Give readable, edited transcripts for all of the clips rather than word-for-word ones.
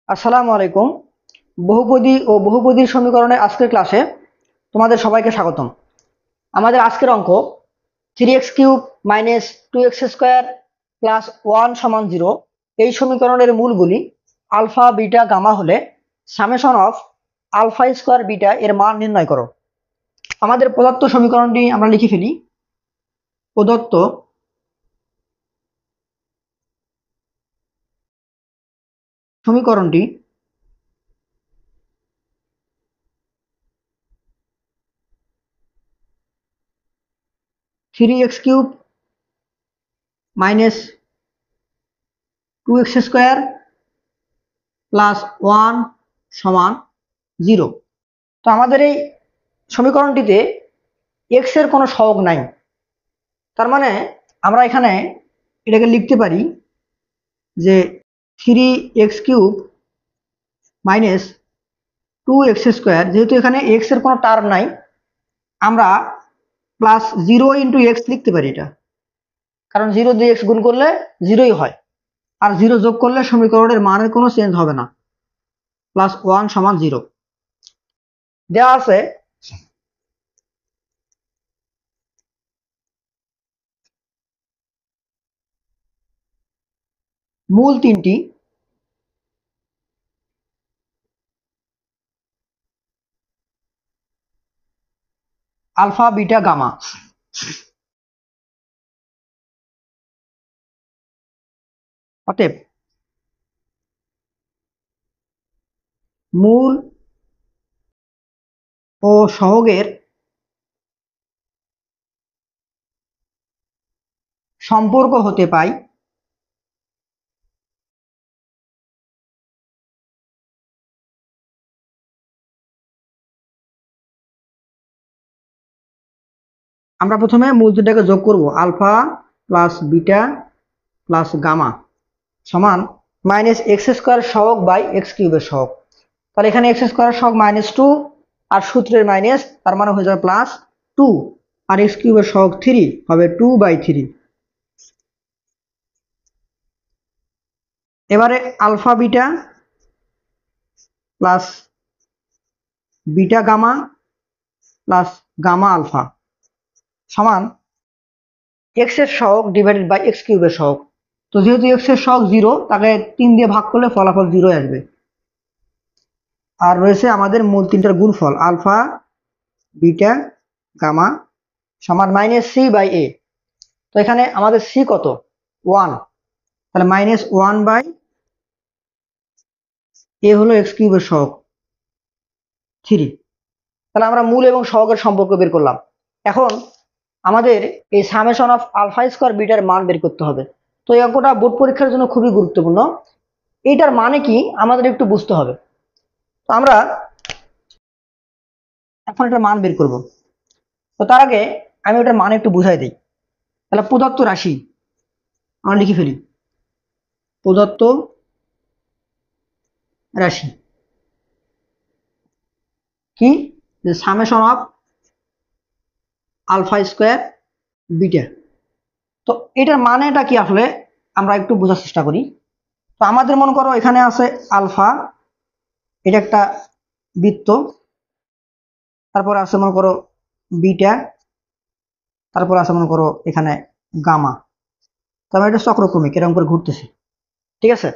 আসসালামু আলাইকুম। বহুপদী ও বহুপদীর সমীকরণের আজকের ক্লাসে তোমাদের সবাইকে স্বাগতম। আমাদের আজকের অঙ্ক 3x³ - 2x² + 1 = 0 এই সমীকরণের মূলগুলি আলফা বিটা গামা হলে summation of alpha square beta এর মান নির্ণয় করো। আমাদের প্রদত্ত সমীকরণটি আমরা লিখে ফেলি। প্রদত্ত সমীকরণটি 3x³ - 2x² + 1 = 0। তো আমাদের এই সমীকরণটিতে এক্স এর কোনো সহগ নাই, তার মানে আমরা এখানে এটাকে লিখতে পারি যে 3x³ - 2x², যেহেতু এখানে এক্স এর কোনো টার্ম নাই আমরা +0 × x লিখতে পারি। এটা কারণ 0 দিয়ে x গুণ করলে 0ই হয়, আর 0 যোগ করলে সমীকরণের মানের কোনো চেঞ্জ হবে না। +1 = 0 দেওয়া আছে। মূল তিনটি আলফা বিটা গামা। অতএব মূল ও সহগের সম্পর্ক হতে পাই আমরা প্রথমে মূল দুটাকে যোগ করব। Alpha plus beta plus gamma সমান -x² সহগ বাই x³ এর সহগ। তাহলে এখানে x² সহগ -2 আর সূত্রের মাইনাস, তার মানে হয়ে যাবে +2, আর x³ এর সহগ 3 হবে 2/3। এবারে alpha beta plus beta gamma plus gamma alpha সমান x এর সহগ ডিভাইডেড বাই x³ এর সহগ। তো যেহেতু x এর সহগ 0, তাকে 3 দিয়ে ভাগ করলে ফলাফল 0 আসবে। আর রয়েছে আমাদের মূল তিনটার গুণফল আলফা বিটা গামা সমান -c/a। তো এখানে আমাদের c কত? 1, তাহলে -1/a হলো x³ এর সহগ 3। তাহলে আমরা মূল এবং সহগের সম্পর্ক বের করলাম। এখন আমাদের এই সামেশন অফ আলফা স্কয়ার বিটার মান বের করতে হবে। তো এই অঙ্কটা বোর্ড পরীক্ষার জন্য খুবই গুরুত্বপূর্ণ। এইটার মানে কি আমাদের একটু বুঝতে হবে। তো আমরা এখন এটার মান বের করব। তো তার আগে আমি ওটার মান একটু বুঝাই দিই। তাহলে প্রদত্ত রাশি আমরা লিখে ফেলি। প্রদত্ত রাশি কি? যে summation of alpha square beta. তো এটার মানেটা কি আসলে আমরা একটু বোঝার চেষ্টা করি। তো আমাদের মনে করো এখানে আছে আলফা, এটা একটা বৃত্ত, তারপর আছে মনে করো বিটা, তারপর আছে মনে করো এখানে গামা। তারপর এটা চক্রক্রমিক এরকম করে ঘুরতেছে, ঠিক আছে?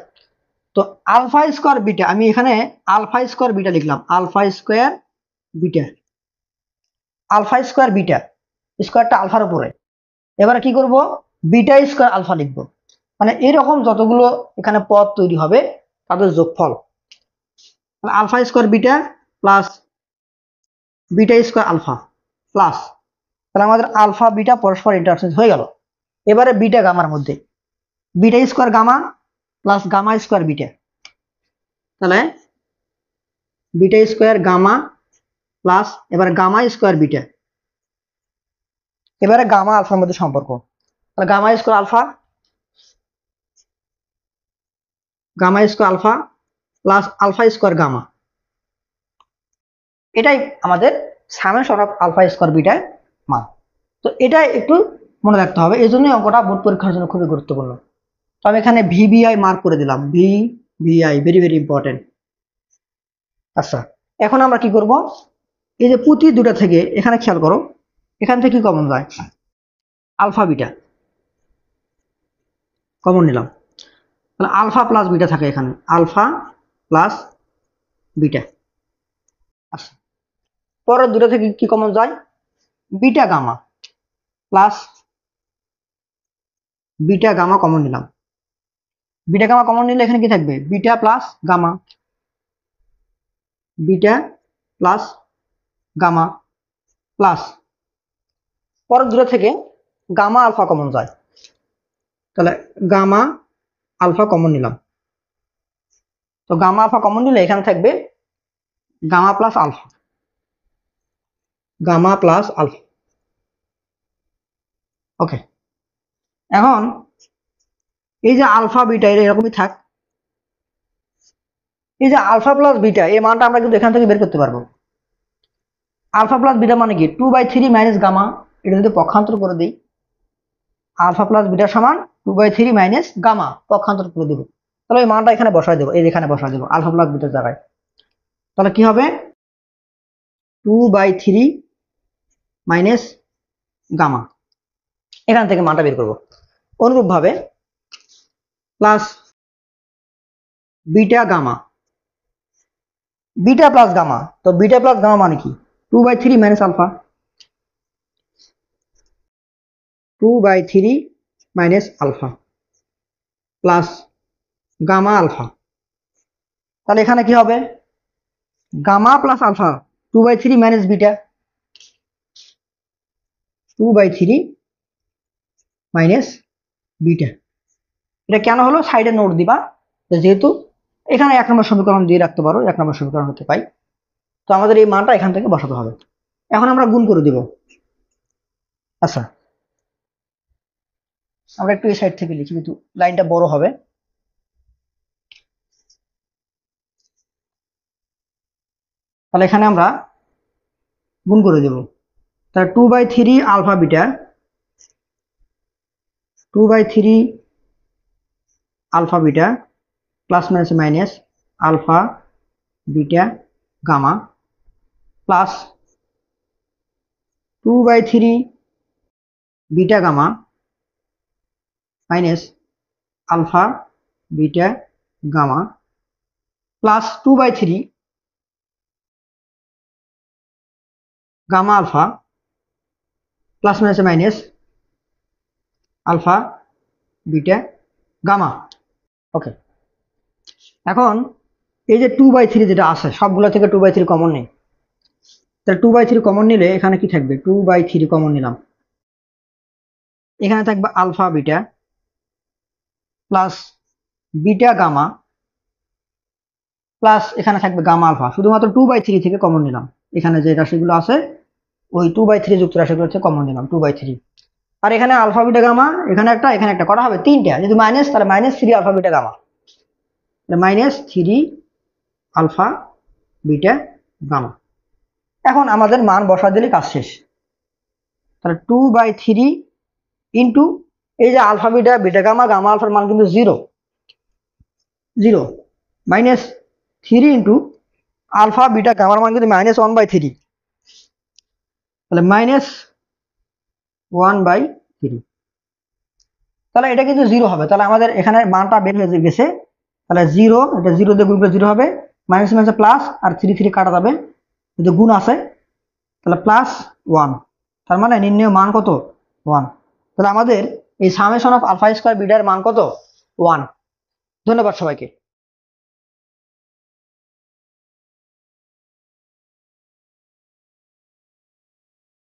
তো আলফা স্কয়ার বিটা, আমি এখানে আলফা স্কয়ার বিটা লিখলাম। Alpha square beta, alpha square beta, স্কয়ারটা আলফার উপরে। এবারে কি করব? বিটা স্কয়ার আলফা লিখব। মানে এরকম যতগুলো এখানে পদ তৈরি হবে তাদের যোগফল। Alpha square beta plus beta square alpha plus, তাহলে আমাদের আলফা বিটা পরস্পর ইন্টারচেঞ্জ হয়ে গেল। এবারে বিটা গামার মধ্যে beta square gamma plus gamma square beta, তাহলে বিটা স্কয়ার গামা প্লাস এবারে গামা স্কয়ার বিটা। এবারে গামা আলফার মধ্যে সম্পর্ক, তাহলে gamma square alpha plus alpha square gamma. এটাই আমাদের সামেশন অফ আলফা স্কয়ার বিটার মান। তো এটা একটু মনে রাখতে হবে, এই জন্যই অঙ্কটা বোর্ড পরীক্ষার জন্য খুবই গুরুত্বপূর্ণ। তো আমি এখানে ভিবিআই মার্ক করে দিলাম। VI, very very important. আচ্ছা, এখন আমরা কি করব, এই যে প্রতি দুটা থেকে এখানে খেয়াল করো, এখান থেকে কি কমন যায়, আলফা বিটা কমন নিলাম, তাহলে আলফা প্লাস বিটা থাকে এখানে, আলফা প্লাস বিটা। আচ্ছা, পরের দুটো থেকে কি কমন যায়, beta gamma plus beta gamma common নিলাম। বিটা গামা কমন নিলে এখানে কি থাকবে, beta plus gamma, beta plus gamma plus পরের দুটো থেকে গামা আলফা কমন যায়, তাহলে গামা আলফা কমন নিলাম। তো গামা আলফা কমন নিলে এখানে থাকবে gamma plus alpha, gamma plus alpha. Okay, এখন এই যে আলফা বিটা এরকমই থাক, এই যে আলফা প্লাস বিটা এই মানটা আমরা কিন্তু এখান থেকে বের করতে পারবো। আলফা প্লাস বিটা মানে কি, 2/3 মাইনাস গামা, এটা যদি পক্ষান্তর করে দিই, আলফা প্লাস বিটা সমান 2/3 মাইনাস গামা, পক্ষান্তর করে দেবো, তাহলে এই মানটা এখানে বসায় দেবো, এই এখানে বসায় দেবো আলফা প্লাস বিটার জায়গায়। তাহলে কি হবে, 2/3 মাইনাস গামা, এখান থেকে মানটা বের করবো। অনুরূপ ভাবে plus beta gamma, beta plus gamma, তো বিটা প্লাস গামা মানে কি, 2/3 minus alpha, 2/3 minus alpha plus gamma alpha. তাহলে এখানে কি হবে, gamma plus alpha 2/3 minus beta, 2/3 minus beta. এটা কেন হলো, সাইডে নোট দিবা, যেহেতু এখানে 1 নম্বর সমীকরণ দিয়ে রাখতে পারো, 1 নম্বর সমীকরণ হতে পাই, তো আমাদের এই মানটা এখান থেকে বসাতে হবে। এখন আমরা গুণ করে দিব। আচ্ছা, আমরা একটু এই সাইড থেকে লিখি, কিন্তু লাইনটা বড় হবে। তাহলে এখানে আমরা গুণ করে দেব, তাহলে 2/3 alpha beta, 2/3 alpha beta plus minus minus alpha beta gamma plus 2/3 beta gamma minus alpha beta gamma plus 2/3 gamma alpha plus minus minus alpha beta gamma. Okay, এখন এই যে 2/3 যেটা আছে, সবগুলো থেকে 2/3 কমন নেই, তাহলে 2/3 কমন নিলে এখানে কি থাকবে, 2/3 কমন নিলাম, এখানে থাকবে alpha beta plus beta gamma plus এখানে থাকবে গামা আলফা, শুধুমাত্র 2/3 থেকে কমন নিলাম, এখানে যে রাশিগুলো আছে ওই 2/3 যুক্ত রাশিগুলো থেকে কমন নিলাম 2/3। আর এখানে আলফা বিটা গামা, এখানে একটা করা হবে তিনটা, যদি মাইনাস তাহলে -3 alpha beta gamma, -3 alpha beta gamma. এখন আমাদের মান বসা দিলে কাজ শেষ। তাহলে 2/3 ইন্টু এই যে alpha beta beta gamma gamma আলফার মান কিন্তু 0 -3 ইন্টু আলফা বিটা গামার মান কিন্তু -1/3, তাহলে -1/3, তাহলে এটা কিন্তু 0 হবে। তাহলে আমাদের এখানে মানটা বের হয়ে গেছে, তাহলে 0, এটা 0 দিয়ে গুণ করলে 0 হবে, মাইনাস মাইনাসে প্লাস, আর 3 কাটা যাবে, যদি গুণ আছে তাহলে +1, তার মানে নির্ণয় মান কত, 1। তাহলে আমাদের এই সামেশন অফ আলফা স্কয়ার বিটার মান কত, 1। ধন্যবাদ সবাইকে।